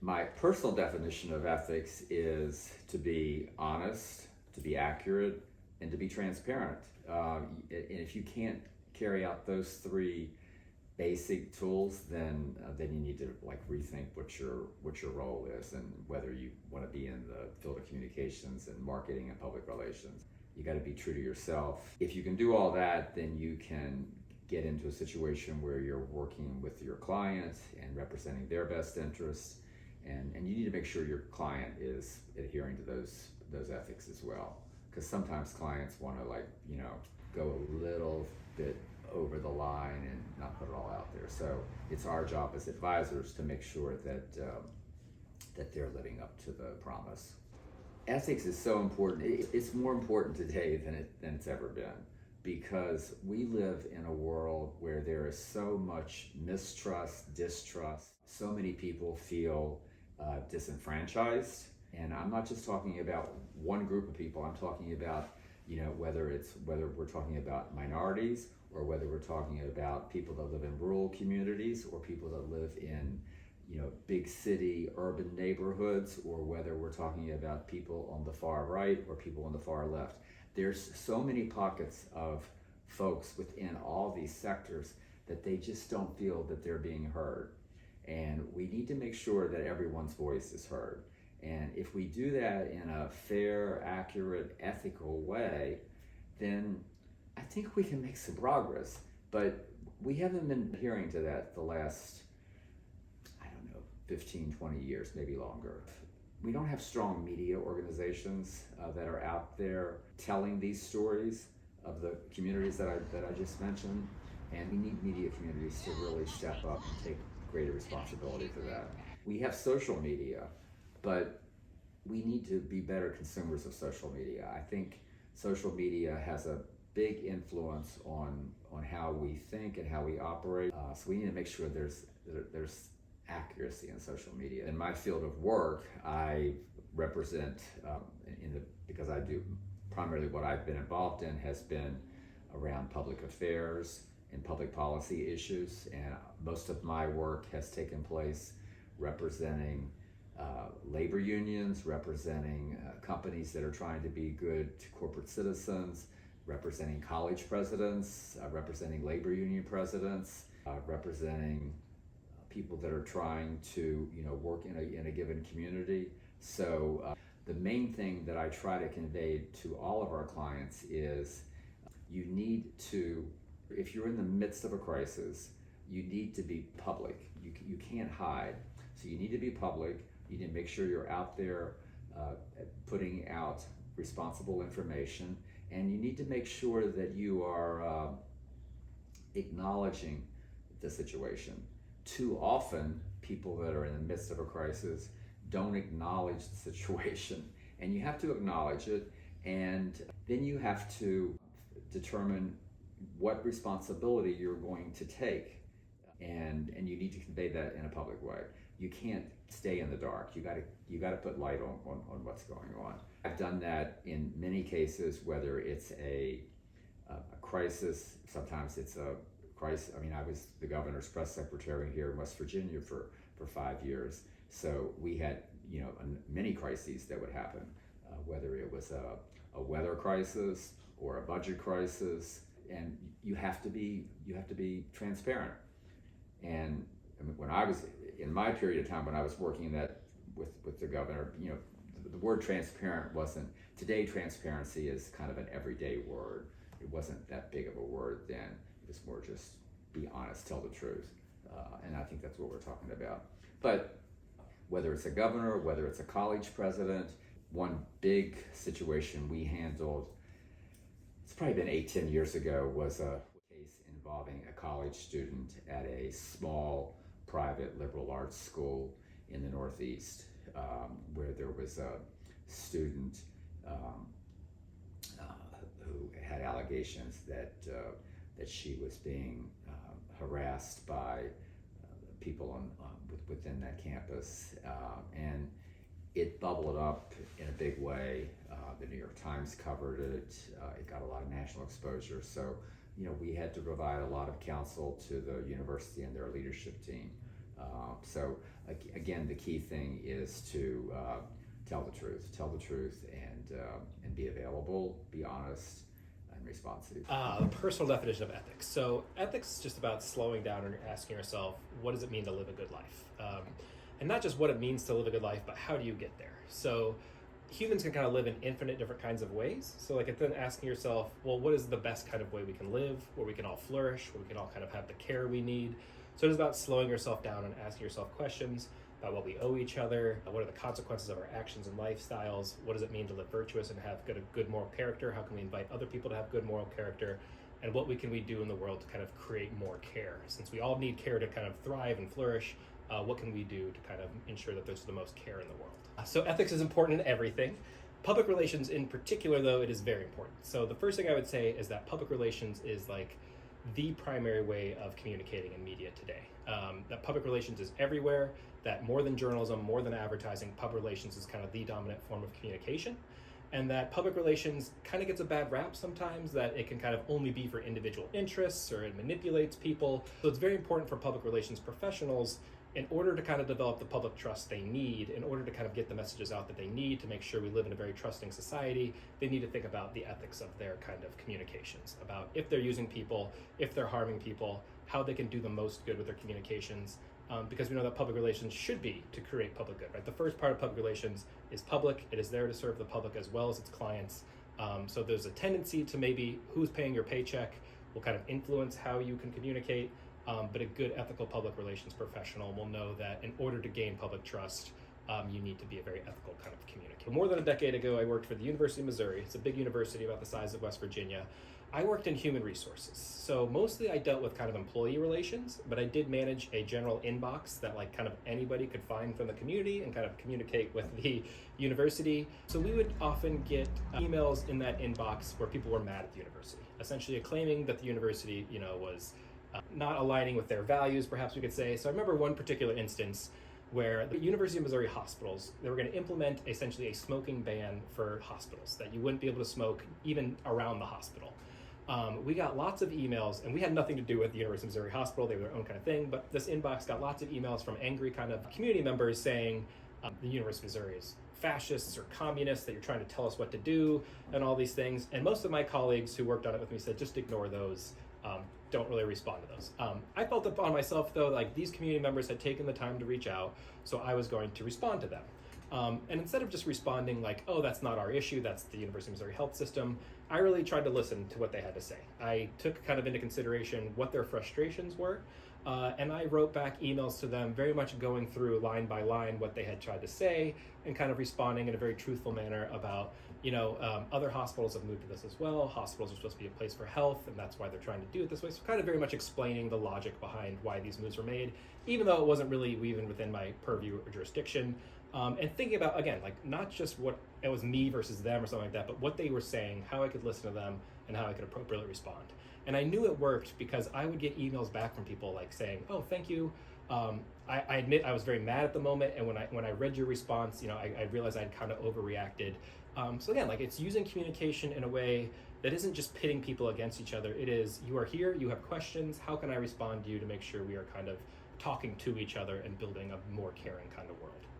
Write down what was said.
My personal definition of ethics is to be honest, to be accurate, and to be transparent. And if you can't carry out those three basic tools, then you need to like rethink what your role is and whether you want to be in the field of communications and marketing and public relations. You got to be true to yourself. If you can do all that, then you can get into a situation where you're working with your client and representing their best interests, and you need to make sure your client is adhering to those ethics as well, because sometimes clients want to go a little bit over the line and not put it all out there. So it's our job as advisors to make sure that they're living up to the promise. Ethics is so important. It's more important today than it's ever been, because we live in a world where there is so much mistrust, distrust. So many people feel disenfranchised, and I'm not just talking about one group of people. I'm talking about whether we're talking about minorities, or whether we're talking about people that live in rural communities, or people that live in big city urban neighborhoods, or whether we're talking about people on the far right or people on the far left. There's so many pockets of folks within all these sectors that they just don't feel that they're being heard. And we need to make sure that everyone's voice is heard. And if we do that in a fair, accurate, ethical way, then I think we can make some progress. But we haven't been adhering to that the last, 15, 20 years, maybe longer. We don't have strong media organizations that are out there telling these stories of the communities that I just mentioned. And we need media communities to really step up and take greater responsibility for that. We have social media, but we need to be better consumers of social media. I think social media has a big influence on how we think and how we operate. So we need to make sure there's accuracy in social media. In my field of work, I represent because I do primarily what I've been involved in has been around public affairs and public policy issues, and most of my work has taken place representing labor unions, representing companies that are trying to be good to corporate citizens, representing college presidents, representing labor union presidents, representing people that are trying to work in a given community. So the main thing that I try to convey to all of our clients is you need to, if you're in the midst of a crisis, you need to be public. You can't hide. So you need to be public. You need to make sure you're out there putting out responsible information, and you need to make sure that you are acknowledging the situation. Too often, people that are in the midst of a crisis don't acknowledge the situation, and you have to acknowledge it, and then you have to determine what responsibility you're going to take, and you need to convey that in a public way. You can't stay in the dark. You got to put light on what's going on. I've done that in many cases, whether it's a crisis. Sometimes it's a crisis. I was the governor's press secretary here in West Virginia for 5 years. So we had many crises that would happen, whether it was a weather crisis or a budget crisis, and you have to be transparent. And when I was in my period of time when I was working that with the governor, the word transparent wasn't. Today, transparency is kind of an everyday word. It wasn't that big of a word then. It was more just be honest, tell the truth, and I think that's what we're talking about. But whether it's a governor, whether it's a college president, one big situation we handled, it's probably been 8-10 years ago, was a case involving a college student at a small private liberal arts school in the Northeast, where there was a student who had allegations that she was being harassed by people within that campus, and it bubbled up in a big way. The New York Times covered it. It got a lot of national exposure. So, we had to provide a lot of counsel to the university and their leadership team Again, the key thing is to tell the truth, and be available, be honest, and responsive. The personal definition of ethics. So ethics is just about slowing down and asking yourself, what does it mean to live a good life? And not just what it means to live a good life, but how do you get there? So humans can kind of live in infinite different kinds of ways. So like then asking yourself, well, what is the best kind of way we can live, where we can all flourish, where we can all kind of have the care we need? So it is about slowing yourself down and asking yourself questions about what we owe each other, what are the consequences of our actions and lifestyles, what does it mean to live virtuous and have good moral character, how can we invite other people to have good moral character, and what can we do in the world to kind of create more care? Since we all need care to kind of thrive and flourish, what can we do to kind of ensure that there's the most care in the world? So ethics is important in everything. Public relations in particular, though, it is very important. So the first thing I would say is that public relations is like the primary way of communicating in media today. That public relations is everywhere, that more than journalism, more than advertising, public relations is kind of the dominant form of communication. And that public relations kind of gets a bad rap sometimes, that it can kind of only be for individual interests or it manipulates people. So it's very important for public relations professionals, in order to kind of develop the public trust they need, in order to kind of get the messages out that they need to make sure we live in a very trusting society, they need to think about the ethics of their kind of communications, about if they're using people, if they're harming people, how they can do the most good with their communications, because we know that public relations should be to create public good, right? The first part of public relations is public. It is there to serve the public as well as its clients. So there's a tendency to maybe who's paying your paycheck will kind of influence how you can communicate. But a good ethical public relations professional will know that in order to gain public trust, you need to be a very ethical kind of communicator. More than a decade ago, I worked for the University of Missouri. It's a big university about the size of West Virginia. I worked in human resources. So mostly I dealt with kind of employee relations, but I did manage a general inbox that like kind of anybody could find from the community and kind of communicate with the university. So we would often get emails in that inbox where people were mad at the university, essentially claiming that the university, was not aligning with their values, perhaps we could say. So I remember one particular instance where the University of Missouri hospitals, they were going to implement essentially a smoking ban for hospitals, that you wouldn't be able to smoke even around the hospital. We got lots of emails, and we had nothing to do with the University of Missouri Hospital. They were their own kind of thing, but this inbox got lots of emails from angry kind of community members saying the University of Missouri is fascists or communists, that you're trying to tell us what to do and all these things. And most of my colleagues who worked on it with me said, just ignore those. Don't really respond to those. I felt upon myself, though, like these community members had taken the time to reach out, so I was going to respond to them. And instead of just responding like, oh, that's not our issue, that's the University of Missouri health system, I really tried to listen to what they had to say. I took kind of into consideration what their frustrations were, and I wrote back emails to them, very much going through line by line what they had tried to say, and kind of responding in a very truthful manner about, other hospitals have moved to this as well. Hospitals are supposed to be a place for health, and that's why they're trying to do it this way. So kind of very much explaining the logic behind why these moves were made, even though it wasn't really even within my purview or jurisdiction. And thinking about, again, like not just what it was me versus them or something like that, but what they were saying, how I could listen to them, and how I could appropriately respond. And I knew it worked because I would get emails back from people like saying, oh, thank you. I admit I was very mad at the moment, and when I read your response, I realized I'd kind of overreacted. So again, like it's using communication in a way that isn't just pitting people against each other. It is, you are here, you have questions, how can I respond to you to make sure we are kind of talking to each other and building a more caring kind of world?